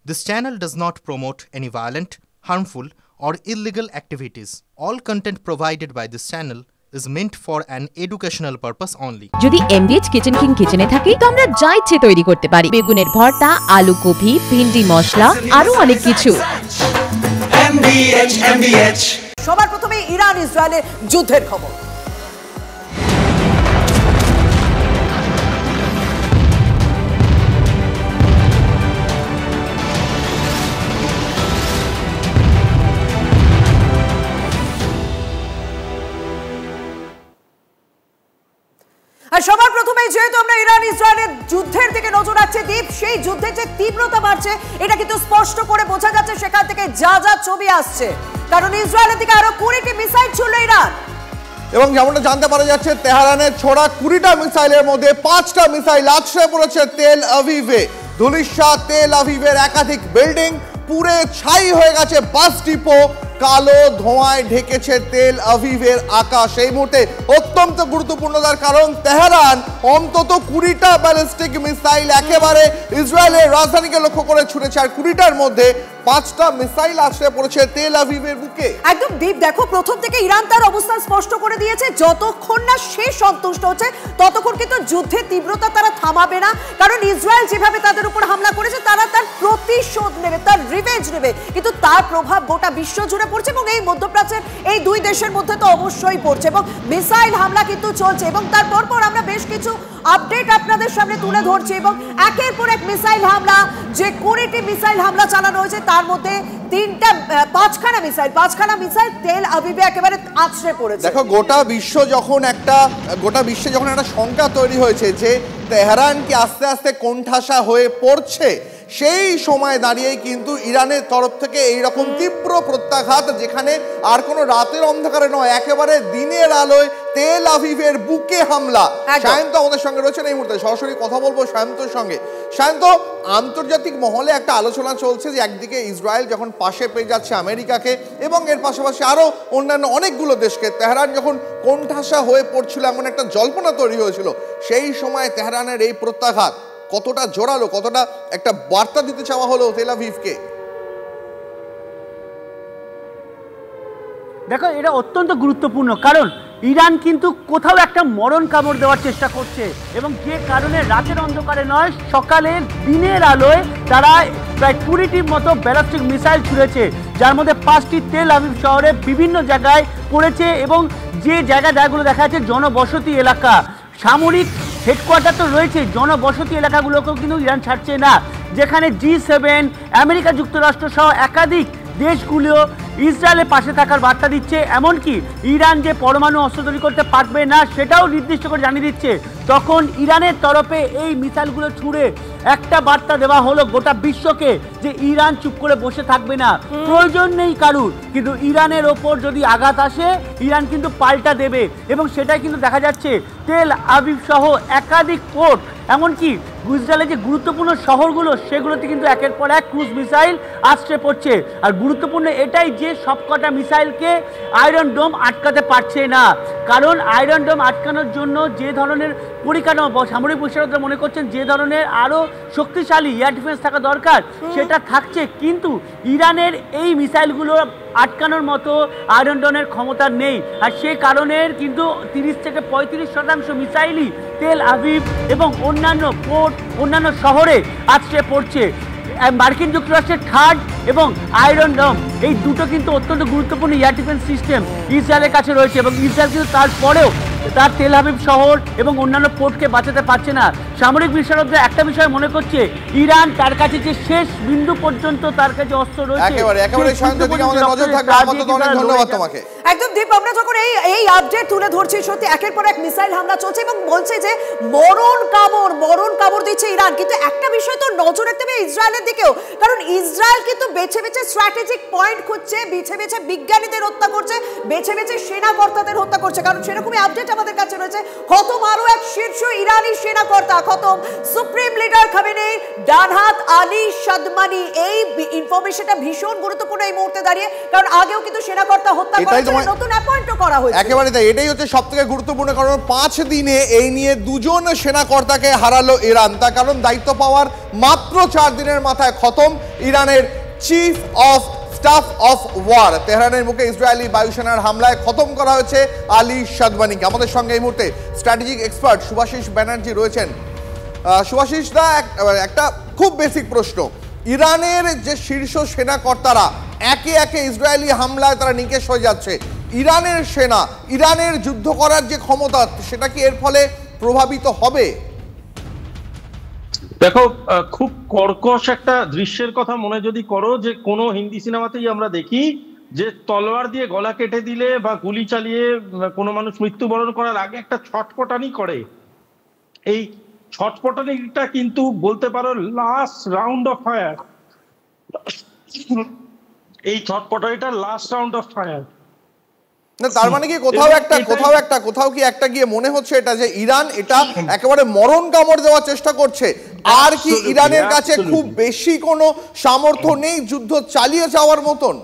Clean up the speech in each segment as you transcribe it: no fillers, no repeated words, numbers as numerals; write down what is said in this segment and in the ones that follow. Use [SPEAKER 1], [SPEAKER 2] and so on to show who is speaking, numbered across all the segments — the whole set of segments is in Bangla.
[SPEAKER 1] This channel does not promote any violent, harmful, or illegal activities. All content provided by this channel is meant for an educational purpose only.
[SPEAKER 2] যদি এমবিএচ কিচেন কিং কিচেনে থাকি তো আমরা যা ইচ্ছে তৈরি করতে পারি। বেগুনের ভর্তা, আলু কপি, ভিন্ডি মশলা, আরো অনেক কিছু।
[SPEAKER 3] MBH সবার প্রথমে ইরান ইসরায়েলের যুদ্ধের খবর। আর সবার প্রথমে যেহেতু আমরা ইরান ইসরায়েলের যুদ্ধের দিকে নজর রাখছি দীপ, সেই যুদ্ধের যে তীব্রতা বাড়ছে এটা কিন্তু স্পষ্ট করে বোঝা যাচ্ছে সেখান থেকে যা যা ছবি আসছে, কারণ ইসরায়েলের দিকে আরো 20টি মিসাইল ছুড়ল ইরান।
[SPEAKER 4] এবং যেমনটা জানতে পারা যাচ্ছে তেহরানের ছোড়া 20টা মিসাইলের মধ্যে 5টা মিসাইল আছড়ে পড়েছে তেল আভিভে। ধুলিশা তেল আভিভের একাধিক বিল্ডিং পুড়ে ছাই হয়ে গেছে, বাস ডিপো কালো ধোঁয়ায় ঢেকেছে তেল আভিভের আকাশ। এই মুহূর্তে অত্যন্ত গুরুত্বপূর্ণ তার কারণ তেহরান অন্তত 20টা ব্যালিস্টিক মিসাইল একেবারে ইসরায়েলের রাজধানীকে লক্ষ্য করে ছুড়েছে, আর 20টার মধ্যে 5টা মিসাইল আছড়ে পড়েছে তেল আভিভের বুকে।
[SPEAKER 3] একদম দীপ, দেখো প্রথম থেকে ইরান তার অবস্থান স্পষ্ট করে দিয়েছে, যতক্ষণ না সে সন্তুষ্ট হচ্ছে ততক্ষণ কিন্তু যুদ্ধের তীব্রতা তারা থামাবে না, কারণ ইসরায়েল যেভাবে তাদের উপর হামলা করেছে তারা তার প্রতিশোধ নেবে, তার রিভেঞ্জ নেবে, কিন্তু তার প্রভাব গোটা বিশ্ব জুড়ে পড়ছে এবং এই মধ্যপ্রাচ্যের এই দুই দেশের মধ্যে তো অবশ্যই পড়ছে এবং মিসাইল হামলা কিন্তু চলছে এবং তারপর আমরা বেশ কিছু আপডেট আপনাদের সামনে তুলে ধরছি এবং একের পর এক মিসাইল হামলা, যে 20টি মিসাইল হামলা চালানো হয়েছে তার মধ্যে পাঁচখানা মিসাইল তেল আভিভে একেবারে আছড়ে পড়েছে।
[SPEAKER 4] দেখো গোটা বিশ্বে যখন একটা শঙ্কা তৈরি হয়েছে যে তেহরান কি আস্তে আস্তে কোণঠাসা হয়ে পড়ছে, সেই সময় দাঁড়িয়ে কিন্তু ইরানের তরফ থেকে এইরকম তীব্র প্রত্যাঘাত, যেখানে আর কোনো রাতের অন্ধকারে নয় একেবারে দিনের আলোয় তেল আভিভের বুকে হামলা। সায়ন্ত আমাদের সঙ্গে রয়েছেন এই মুহূর্তে, সরাসরি কথা বলবো সায়ন্তর সঙ্গে। সায়ন্ত, আন্তর্জাতিক মহলে একটা আলোচনা চলছে যে একদিকে ইসরায়েল যখন পাশে পেয়ে যাচ্ছে আমেরিকাকে এবং এর পাশাপাশি আরো অন্যান্য অনেকগুলো দেশকে, তেহরান যখন কোণঠাসা হয়ে পড়ছিল, এমন একটা জল্পনা তৈরি হয়েছিল, সেই সময় তেহরানের এই প্রত্যাঘাত কতটা জোরালো, কতটা একটা বার্তা দিতে চাওয়া হলো তেল আভিভকে?
[SPEAKER 5] দেখো এটা অত্যন্ত গুরুত্বপূর্ণ, কারণ ইরান কিন্তু কোথাও একটা মরণ কামড় দেওয়ার চেষ্টা করছে এবং যে কারণে রাতের অন্ধকারে নয় সকালের দিনের আলোয় তারা প্রায় 20টির মতো ব্যালিস্টিক মিসাইল ছুড়েছে, যার মধ্যে 5টি তেল আভিভ শহরে বিভিন্ন জায়গায় পড়েছে এবং যে জায়গাগুলো দেখা যাচ্ছে জনবসতি এলাকা, সামরিক হেডকোয়ার্টার তো রয়েছে, জনবসতি এলাকাগুলোকেও কিন্তু ইরান ছাড়ছে না, যেখানে G7 আমেরিকা যুক্তরাষ্ট্র সহ একাধিক দেশগুলো ইসরায়েলের পাশে থাকার বার্তা দিচ্ছে, এমনকি ইরান যে পরমাণু অস্ত্র তৈরি করতে পারবে না সেটাও নির্দিষ্ট করে জানিয়ে দিচ্ছে। তখন ইরানের তরফে এই মিসাইলগুলো ছুড়ে একটা বার্তা দেওয়া হলো গোটা বিশ্বকে যে ইরান চুপ করে বসে থাকবে না, প্রয়োজন নেই কারুর, কিন্তু ইরানের ওপর যদি আঘাত আসে ইরান কিন্তু পাল্টা দেবে এবং সেটাই কিন্তু দেখা যাচ্ছে তেল আভিভ সহ একাধিক পোর্ট, এমনকি ইসরায়েলের যে গুরুত্বপূর্ণ শহরগুলো সেগুলোতে কিন্তু একের পর এক ক্রুজ মিসাইল আছড়ে পড়ছে। আর গুরুত্বপূর্ণ এটাই যে সবকটা মিসাইলকে আয়রন ডোম আটকাতে পারছে না, কারণ আয়রন ডোম আটকানোর জন্য যে ধরনের পরিকাঠামো সামরিক বিশেষজ্ঞরা মনে করছেন যে ধরনের আরও শক্তিশালী এয়ার ডিফেন্স থাকা দরকার সেটা থাকছে, কিন্তু ইরানের এই মিসাইলগুলো আটকানোর মতো আয়রন ডোমের ক্ষমতা নেই, আর সে কারণে কিন্তু 30 থেকে 35% মিসাইলই তেল আভিভ এবং অন্যান্য পোর্ট অন্যান্য শহরে আছড়ে পড়ছে। মার্কিন যুক্তরাষ্ট্রের থার্ড এবং আয়রন ডোম এই দুটো কিন্তু অত্যন্ত গুরুত্বপূর্ণ এয়ার ডিফেন্স সিস্টেম ইসরায়েলের কাছে রয়েছে এবং ইসরায়েল কিন্তু তারপরেও তার তেল আভিভ শহর এবং অন্যান্য পোর্টকে বাঁচাতে পারছে না। সামরিক বিশেষজ্ঞরা একটা বিষয় মনে করছে, ইরান তার কাছে যে শেষ বিন্দু পর্যন্ত তার কাছে অস্ত্র রয়েছে।
[SPEAKER 3] একদম দীপ, আমরা যখন এই আপডেট তুলে ধরছি সত্যি একের পর এক মিসাইল হামলা চলছে এবং বলছে যে মরণ কামড় দিচ্ছে ইরান, কিন্তু একটা বিষয় তো নজর রাখতে হবে ইসরায়েলের দিকেও, কারণ ইসরায়েল কিন্তু বেছে বেছে স্ট্র্যাটেজিক পয়েন্ট খুঁজছে, বেছে বেছে বিজ্ঞানীদের হত্যা করছে, বেছে বেছে সেনাকর্তাদের হত্যা করছে, কারণ সেরকমই আপডেট আমাদের কাছে রয়েছে। খতম আরো এক শীর্ষ ইরানি সেনাকর্তা, খতম। সুপ্রিম লিডার খামেনেই ডান হাত আলী সাদমানি, এই ইনফরমেশনটা ভীষণ গুরুত্বপূর্ণ এই মুহূর্তে দাঁড়িয়ে, কারণ আগেও কিন্তু সেনাকর্তা হত্যা করার জন্য নতুন অ্যাপয়েন্টও করা হয়েছে।
[SPEAKER 4] একেবারে তাই, এটাই হচ্ছে সবথেকে গুরুত্বপূর্ণ, কারণ 5 দিনে এই নিয়ে 2জন সেনাকর্তাকে হারালো ইরান। তার কারণ দায়িত্ব পাওয়ার মাত্র 4 দিনের মাথায় খতম ইরানের chief of staff of war. তেহরানের মুখে ইসরায়েলি বায়ুসেনার হামলায় খতম করা হয়েছে আলী সাদমানিকে। আমাদের সঙ্গে এই মুহূর্তে স্ট্র্যাটেজিক এক্সপার্ট শুভাশিস ব্যানার্জি রয়েছেন। শুভাশিস দা, একটা খুব বেসিক প্রশ্ন, ইরানের যে শীর্ষ সেনাকর্তারা একে একে ইসরায়েলি হামলায় তারা নিকেশ হয়ে যাচ্ছে, ইরানের সেনা, ইরানের যুদ্ধ করার যে ক্ষমতা, সেটা কি এর ফলে প্রভাবিত হবে?
[SPEAKER 6] দেখো, খুব কর্কশ একটা দৃশ্যের কথা মনে যদি করো, যে কোনো হিন্দি সিনেমাতেই আমরা দেখি যে তলোয়ার দিয়ে গলা কেটে দিলে বা গুলি চালিয়ে কোনো মানুষ মৃত্যুবরণ করার আগে একটা ছটপটানি করে। এই ছটপটানিটা কিন্তু বলতে পারো লাস্ট রাউন্ড অফ ফায়ার, এই ছটপটানিটা লাস্ট রাউন্ড অফ ফায়ার।
[SPEAKER 4] না, তার মানে কি কোথাও কি একটা গিয়ে মনে হচ্ছে এটা যে ইরান এটা একেবারে মরণ কামড় দেওয়ার চেষ্টা করছে, আর কি ইরানের কাছে খুব বেশি কোনো সামর্থ্য নেই যুদ্ধ চালিয়ে যাওয়ার মতন?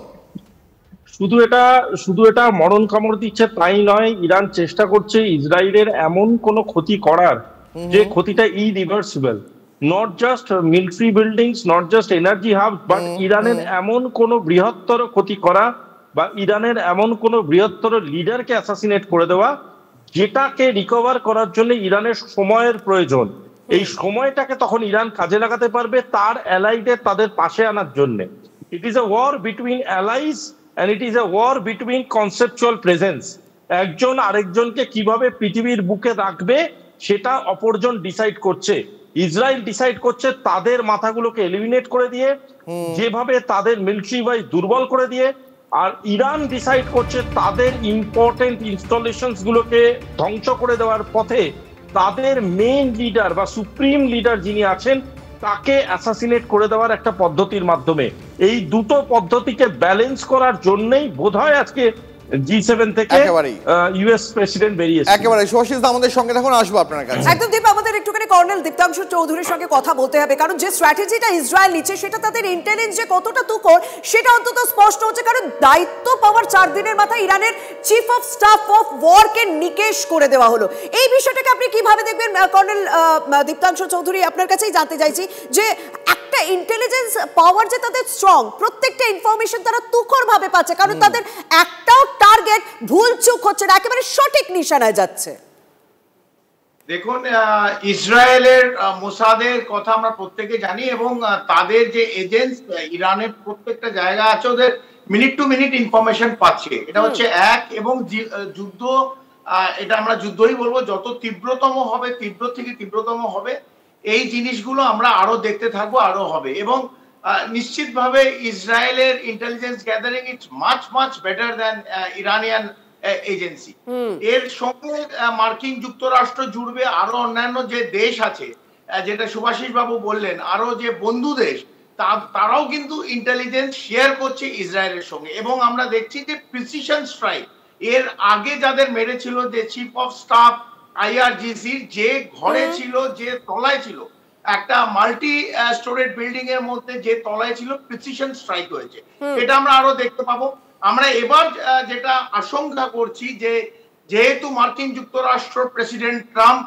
[SPEAKER 6] শুধু এটা মরণ কামড় দিচ্ছে তাই নয়, ইরান চেষ্টা করছে ইসরায়েলের এমন কোনো ক্ষতি করার যে ক্ষতিটা irreversible. Not just military buildings, not just energy hub, but ইরানের এমন কোনো বৃহত্তর ক্ষতি করা বা ইরানের এমন কোনো বৃহত্তর লিডারকে অ্যাসাসিনেট করে দেওয়া, যেটাকে রিকভার করার জন্য ইরানের সময়ের প্রয়োজন। এই সময়টাকে তখন ইরান কাজে লাগাতে পারবে তার অ্যালাইদের তাদের পাশে আনার জন্য। It is a war between allies and it is a war between conceptual presence. একজন আরেকজনকে কিভাবে পৃথিবীর বুকে রাখবে সেটা অপরজন ডিসাইড করছে। ইসরায়েল ডিসাইড করছে তাদের মাথাগুলোকে এলিমিনেট করে দিয়ে, যেভাবে তাদের মিলিটারি ওয়াইজ দুর্বল করে দিয়ে, আর ইরান ডিসাইড করছে তাদের ইম্পর্টেন্ট ইনস্টলেশনস গুলোকে ধ্বংস করে দেওয়ার পথে তাদের মেইন লিডার বা সুপ্রিম লিডার যিনি আছেন তাকে অ্যাসাসিনেট করে দেওয়ার একটা পদ্ধতির মাধ্যমে। এই দুটো পদ্ধতিকে ব্যালেন্স করার জন্যই বোধহয় আজকে G7 থেকে ইউএস প্রেসিডেন্ট বেরিয়েছে।
[SPEAKER 4] একেবারে সুভাষিস দা আমাদের সঙ্গে তখন আসবো আপনার কাছে।
[SPEAKER 3] একদম দীপ, আমাদের একটুখানি কর্নেল দীপ্তাংশু চৌধুরীর সঙ্গে কথা বলতে হবে, কারণ যে স্ট্র্যাটেজিটা ইসরায়েল নিচ্ছে সেটা তাদের ইন্টেলিজেন্স যে কতটা তুখর সেটা অন্তত স্পষ্ট হচ্ছে, কারণ দায়িত্ব পাওয়ার 4 দিনের মাথায় ইরানের চিফ অফ স্টাফ অফ ওয়ারকে নিকেশ করে দেওয়া হলো। এই বিষয়টাকে আপনি কিভাবে দেখবেন কর্নেল দীপ্তাংশু চৌধুরী? আপনার কাছেই জানতে চাইছি যে একটা ইন্টেলিজেন্স পাওয়ার যে তাদের স্ট্রং, প্রত্যেকটা ইনফরমেশন তারা তুখর ভাবে পাচ্ছে, কারণ তাদের একটাও টার্গেট ভুল চুক হচ্ছে না, একেবারে সঠিক নিশানায় যাচ্ছে।
[SPEAKER 7] দেখুন, ইসরায়েলের মোসাদের কথা আমরা প্রত্যেকে জানি, এবং তাদের যে এজেন্টস ইরানের প্রত্যেকটা জায়গা আছে, ওদের মিনিট টু মিনিট ইনফরমেশন পাচ্ছে। এটা হচ্ছে এক। এবং যুদ্ধ, এটা আমরা যুদ্ধই বলবো, যত তীব্রতম হবে, তীব্র থেকে তীব্রতম হবে, এই জিনিসগুলো আমরা আরো দেখতে থাকবো, আরো হবে। এবং নিশ্চিতভাবে ইসরায়েলের intelligence gathering it's much better than Iranian agency. এর সঙ্গে মার্কিন যুক্তরাষ্ট্র জুড়বে, আরো অন্যান্য যে দেশ আছে, যেটা সুভাষিস বাবু বললেন, আরো যে বন্ধু দেশ, তারাও কিন্তু ইন্টেলিজেন্স শেয়ার করছে ইসরায়েলের সঙ্গে। এবং আমরা দেখছি যে প্রিসিশন স্ট্রাইক, এর আগে যাদের মেরেছিল, যে চিফ অফ স্টাফ IRGC-র যে ঘরে ছিল, যে তলায় ছিল, একটা মাল্টি স্টোরেড বিল্ডিং এর মধ্যে যে তলায় ছিল, প্রিসিশন স্ট্রাইক হয়েছে। এটা আমরা আরো দেখতে পাবো। আমরা এবার যেটা আশঙ্কা করছি, যে যেহেতু মার্কিন যুক্তরাষ্ট্র প্রেসিডেন্ট ট্রাম্প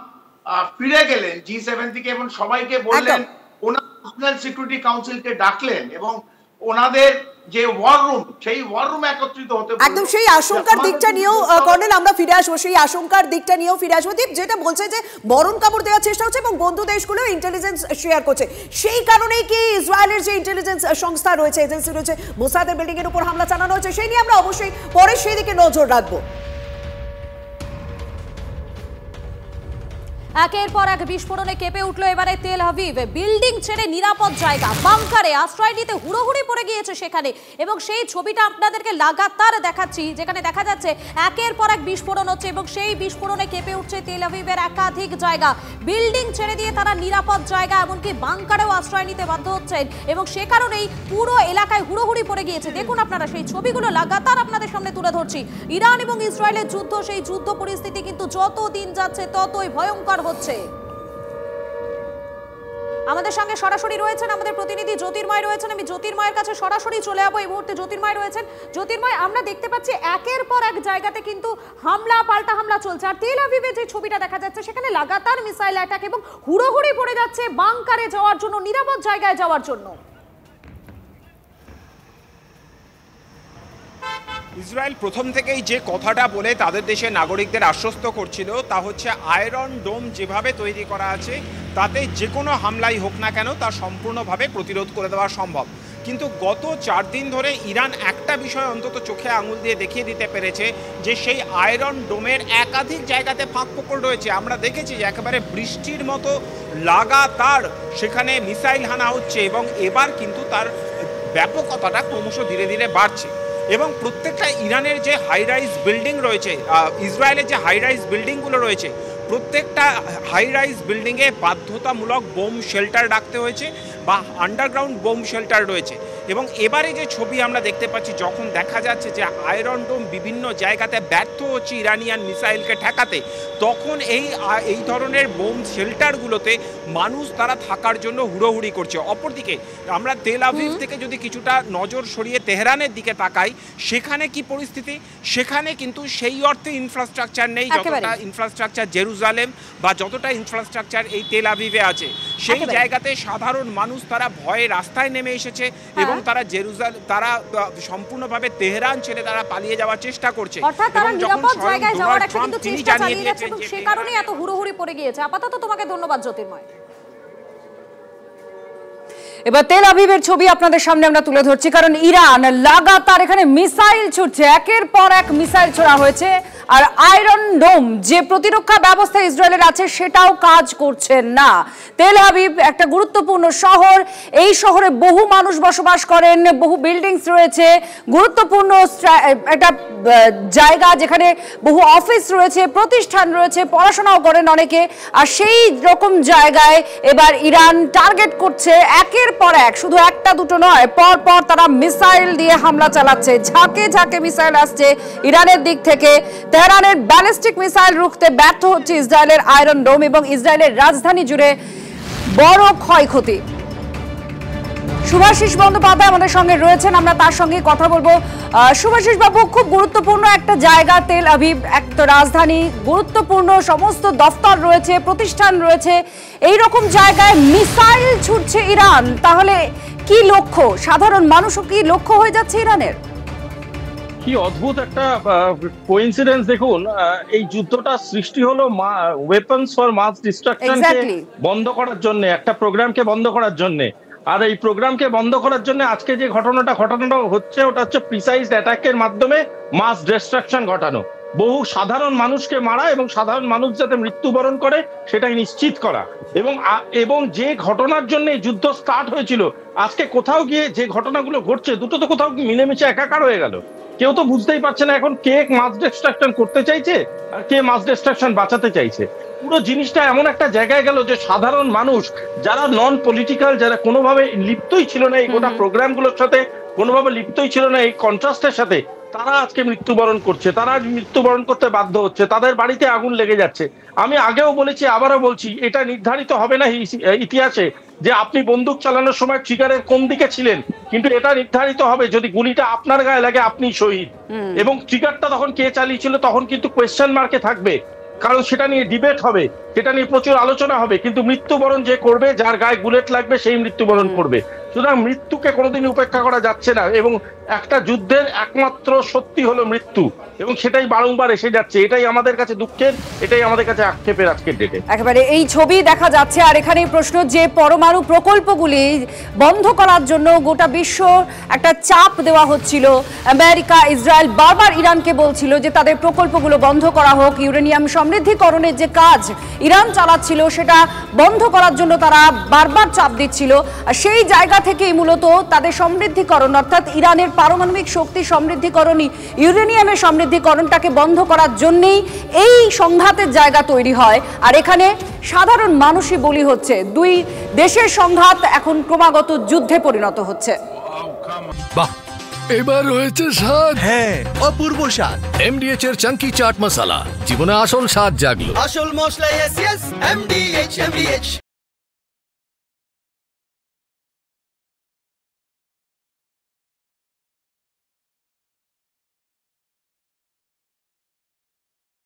[SPEAKER 7] ফিরে গেলেন G7 থেকে এবং সবাইকে বললেন, ওনার ন্যাশনাল সিকিউরিটি কাউন্সিলকে ডাকলেন এবং ওনাদের যে ওয়ার রুম, সেই ওয়ার রুম একত্রিত হতে,
[SPEAKER 3] একদম সেই আশঙ্কার দিকটা নিয়েও কর্নেল আমরা ফিরে আসবো, সেই আশঙ্কার দিকটা নিয়েও ফিরে আসবো। দীপ, যেটা বলছে যে মরণ কামড় দেওয়ার চেষ্টা হচ্ছে এবং বন্ধু দেশগুলো ইন্টেলিজেন্স শেয়ার করছে, সেই কারণেই কি ইসরায়েলের যে ইন্টেলিজেন্স সংস্থা রয়েছে, এজেন্সি রয়েছে, মোসাদের বিল্ডিং এর উপর হামলা চালানো হয়েছে, সেই নিয়ে আমরা অবশ্যই পরে সেই দিকে নজর রাখবো।
[SPEAKER 8] একের পর এক বিস্ফোরণে কেঁপে উঠলো এবারে তেল আভিভ। বিল্ডিং ছেড়ে নিরাপদ জায়গা, বাংকারে আশ্রয় নিতে হুড়োহুড়ি পড়ে গিয়েছে সেখানে, এবং সেই ছবিটা আপনাদেরকে লাগাতার দেখাচ্ছি, যেখানে দেখা যাচ্ছে একের পর এক বিস্ফোরণ হচ্ছে এবং সেই বিস্ফোরণে কেঁপে উঠছে তেল আভিভের একাধিক জায়গা। বিল্ডিং ছেড়ে দিয়ে তারা নিরাপদ জায়গা, এমনকি বাংকারেও আশ্রয় নিতে বাধ্য হচ্ছেন, এবং সে কারণেই পুরো এলাকায় হুড়োহুড়ি পড়ে গিয়েছে। দেখুন আপনারা, সেই ছবিগুলো লাগাতার আপনাদের সামনে তুলে ধরছি। ইরান এবং ইসরায়েলের যুদ্ধ, সেই যুদ্ধ পরিস্থিতি কিন্তু যত দিন যাচ্ছে ততই ভয়ঙ্কর হচ্ছে। আমাদের সঙ্গে সরাসরি রয়েছেন আমাদের প্রতিনিধি জ্যোতির্ময় রয়েছেন। আমি জ্যোতির্ময়ের কাছে সরাসরি চলে যাবো। এই মুহূর্তে জ্যোতির্ময় রয়েছেন। জ্যোতির্ময়, আমরা দেখতে পাচ্ছি একের পর এক জায়গাতে কিন্তু হামলা পাল্টা হামলা চলছে, আর তেল আভিভে যে ছবিটা দেখা যাচ্ছে সেখানে লাগাতার মিসাইল অ্যাটাক এবং হুড়োহুড়ি পড়ে যাচ্ছে বাংকারে যাওয়ার জন্য, নিরাপদ জায়গায় যাওয়ার জন্য।
[SPEAKER 9] ইসরায়েল প্রথম থেকেই যে কথাটা বলে তাদের দেশের নাগরিকদের আশ্বস্ত করছিল তা হচ্ছে আয়রন ডোম যেভাবে তৈরি করা আছে তাতে যে কোনো হামলাই হোক না কেন তা সম্পূর্ণভাবে প্রতিরোধ করে দেওয়া সম্ভব। কিন্তু গত 4 দিন ধরে ইরান একটা বিষয় অন্তত চোখে আঙুল দিয়ে দেখিয়ে দিতে পেরেছে যে সেই আয়রন ডোমের একাধিক জায়গাতে ফাঁক ফোকর রয়েছে। আমরা দেখেছি যে একেবারে বৃষ্টির মতো লাগাতার সেখানে মিসাইল হানা হচ্ছে এবং এবার কিন্তু তার ব্যাপকতাটা ক্রমশ ধীরে ধীরে বাড়ছে। এবং প্রত্যেকটা ইরানের যে হাই রাইজ বিল্ডিং রয়েছে, ইসরায়েলের যে হাই রাইজ বিল্ডিংগুলো রয়েছে, প্রত্যেকটা হাই রাইজ বিল্ডিংয়ে বাধ্যতামূলক বোম শেল্টার রাখতে হয়েছে বা আন্ডারগ্রাউন্ড বোম শেল্টার রয়েছে। এবং এবারে যে ছবি আমরা দেখতে পাচ্ছি, যখন দেখা যাচ্ছে যে আয়রন ডোম বিভিন্ন জায়গাতে ব্যর্থ হচ্ছে ইরানিয়ান মিসাইলকে ঠেকাতে, তখন এই ধরনের বোম শেল্টারগুলোতে মানুষ তারা থাকার জন্য হুড়োহুড়ি করছে। অপরদিকে আমরা তেল আভিভ থেকে যদি কিছুটা নজর সরিয়ে তেহরানের দিকে তাকাই, সেখানে কি পরিস্থিতি? সেখানে কিন্তু সেই অর্থে ইনফ্রাস্ট্রাকচার নেই যতটা ইনফ্রাস্ট্রাকচার জেরুজালেম বা যতটা ইনফ্রাস্ট্রাকচার এই তেল আভিভে আছে। সেই জায়গাতে সাধারণ মানুষ তারা ভয়ে রাস্তায় নেমে এসেছে এবং তারা সম্পূর্ণভাবে তেহরান ছেড়ে তারা পালিয়ে যাওয়ার চেষ্টা করছে।
[SPEAKER 8] এবং যখন জায়গায় যাওয়ার একটা কিন্তু চেষ্টা চালিয়ে যাচ্ছে এবং সেই কারণেই এত হুড়োহুড়ি পড়ে গিয়েছে। আপাতত তোমাকে ধন্যবাদ জ্যোতির্ময়।
[SPEAKER 3] এবার তেল আভিভের ছবি আপনাদের সামনে আমরা তুলে ধরছি, কারণ ইরান লাগাতার এখানে মিসাইল ছুটছে, একের পর এক মিসাইল ছোড়া হয়েছে। আর আয়রন ডোম যে প্রতিরক্ষা ব্যবস্থা ইসরায়েলের আছে সেটাও কাজ করছে না। তেল আভিভ একটা গুরুত্বপূর্ণ শহর, এই শহরে বহু মানুষ বসবাস করেন, বহু বিল্ডিংস রয়েছে, গুরুত্বপূর্ণ একটা জায়গা যেখানে বহু অফিস রয়েছে, প্রতিষ্ঠান রয়েছে, পড়াশোনাও করেন অনেকে। আর সেই রকম জায়গায় এবার ইরান টার্গেট করছে একের পর এক, শুধু একটা দুটো নয়, পর পর তারা মিসাইল দিয়ে হামলা চালাচ্ছে। ঝাঁকে ঝাঁকে মিসাইল আসছে ইরানের দিক থেকে। তেহরানের ব্যালিস্টিক মিসাইল রুখতে ব্যর্থ হচ্ছে ইসরায়েলের আয়রন ডোম এবং ইসরায়েলের রাজধানী জুড়ে বড় ক্ষয়ক্ষতি। শুভাশিস বন্দ্যোপাধ্যায় আমাদের সঙ্গে রয়েছেন, আমরা তার সঙ্গে কথা বলবো। শুভাশিস বাবু, খুব গুরুত্বপূর্ণ একটা জায়গা তেল আভিভ, একটা রাজধানী, গুরুত্বপূর্ণ সমস্ত দফতর রয়েছে, প্রতিষ্ঠান রয়েছে, এই রকম জায়গায় মিসাইল ছুটছে ইরান। তাহলে কি লক্ষ্য? সাধারণ মানুষও কি লক্ষ্য হয়ে যাচ্ছে ইরানের?
[SPEAKER 6] কি অদ্ভুত একটা কোইন্সিডেন্স। দেখুন, এই যুদ্ধটা সৃষ্টি হলো ওয়েপন্স ফর মাস ডিস্ট্রাকশনকে বন্ধ করার জন্য, একটা প্রোগ্রামকে বন্ধ করার জন্য। আর এই প্রোগ্রামকে বন্ধ করার জন্য আজকে যে ঘটনাটা হচ্ছে ওটা হচ্ছে প্রিসাইজ অ্যাটাকের মাধ্যমে মাস ডিস্ট্রাকশন ঘটানো, বহু সাধারণ মানুষকে মারা এবং সাধারণ মানুষ যাতে মৃত্যুবরণ করে সেটাই নিশ্চিত করা। এবং যে ঘটনার জন্য এই যুদ্ধ স্টার্ট হয়েছিল, আজকে কোথাও গিয়ে যে ঘটনাগুলো ঘটছে দুটো তো কোথাও মিলেমিশে একাকার হয়ে গেল। কেউ তো বুঝতেই পারছে না এখন কে মাস ডিস্ট্রাকশন করতে চাইছে আর কে মাস ডিস্ট্রাকশন বাঁচাতে চাইছে। পুরো জিনিসটা এমন একটা জায়গায় গেল যে সাধারণ মানুষ যারা নন পলিটিক্যাল, যারা কোনোভাবে লিপ্তই ছিল না এই গোটা প্রোগ্রামগুলোর সাথে, কোনোভাবে লিপ্তই ছিল না এই কন্ট্রাস্টের সাথে, তারা আজকে মৃত্যুবরণ করছে, তারা মৃত্যুবরণ করতে বাধ্য হচ্ছে, তাদের বাড়িতে আগুন লেগে যাচ্ছে। আমি আগেও বলেছি, আবারও বলছি, এটা নির্ধারিত হবে না ইতিহাসে যে আপনি বন্দুক চালানোর সময় ট্রিগারের কোন দিকে ছিলেন, কিন্তু এটা নির্ধারিত হবে যদি গুলিটা আপনার গায়ে লাগে আপনি শহীদ। এবং ট্রিগারটা তখন কে চালিয়েছিল তখন কিন্তু কোয়েশ্চেন মার্কে থাকবে, কারণ সেটা নিয়ে ডিবেট হবে, সেটা নিয়ে প্রচুর আলোচনা হবে, কিন্তু মৃত্যুবরণ যে করবে, যার গায়ে বুলেট লাগবে সেই মৃত্যুবরণ করবে। সুতরাং মৃত্যুকে কোনোদিন উপেক্ষা করা যাচ্ছে না এবং একটা যুদ্ধের একমাত্র সত্যি হলো মৃত্যু এবং সেটাই বারংবার এসে যাচ্ছে। এটাই আমাদের কাছে দুঃখের, এটাই আমাদের কাছে আক্ষেপের আজকের ডেটে।
[SPEAKER 3] একেবারে এই ছবি দেখা যাচ্ছে। আর এখানেই প্রশ্ন যে পরমাণু প্রকল্পগুলি বন্ধ করার জন্য গোটা বিশ্ব একটা চাপ দেওয়া হচ্ছিল, আমেরিকা, ইসরায়েল বারবার ইরানকে বলছিল যে তাদের প্রকল্পগুলো বন্ধ করা হোক। ইউরেনিয়াম সমৃদ্ধিকরণের যে কাজ ইরান চালাচ্ছিল সেটা বন্ধ করার জন্য তারা বারবার চাপ দিচ্ছিল। আর সেই জায়গা থেকেই মূলত তাদের সমৃদ্ধিকরণ, অর্থাৎ ইরানের পারমাণবিক শক্তি সমৃদ্ধিকরণই, ইউরেনিয়ামের সমৃদ্ধিকরণটাকে বন্ধ করার জন্যই এই সংঘাতের জায়গা তৈরি হয়। আর এখানে সাধারণ মানুষই বলি হচ্ছে। দুই দেশের সংঘাত এখন ক্রমাগত যুদ্ধে পরিণত হচ্ছে।
[SPEAKER 10] বাহ, এবার হয়েছে স্বাদ।
[SPEAKER 11] হ্যাঁ, অপূর্ব স্বাদ।
[SPEAKER 10] এমডিএচ এর চাঙ্কি চাট মশলা, জীবনে আসল স্বাদ জাগলো।
[SPEAKER 11] আসল মশলা, এমডিএচ।